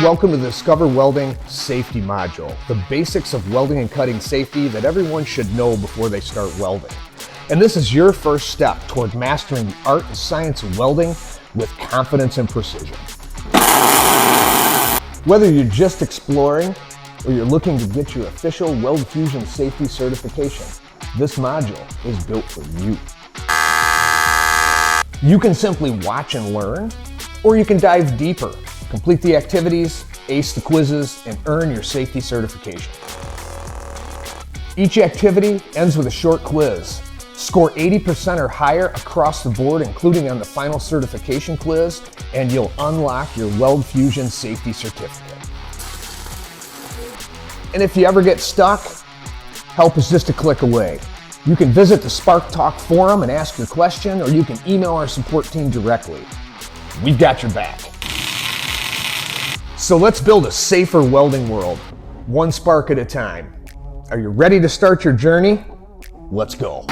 Welcome to the Discover Welding Safety Module, the basics of welding and cutting safety that everyone should know before they start welding. And this is your first step toward mastering the art and science of welding with confidence and precision. Whether you're just exploring or you're looking to get your official Weldfuzion safety certification, this module is built for you. You can simply watch and learn, or you can dive deeper, complete the activities, ace the quizzes, and earn your safety certification. Each activity ends with a short quiz. Score 80% or higher across the board, including on the final certification quiz, and you'll unlock your Weldfuzion safety certificate. And if you ever get stuck, help is just a click away. You can visit the Spark Talk forum and ask your question, or you can email our support team directly. We've got your back. So let's build a safer welding world, one spark at a time. Are you ready to start your journey? Let's go.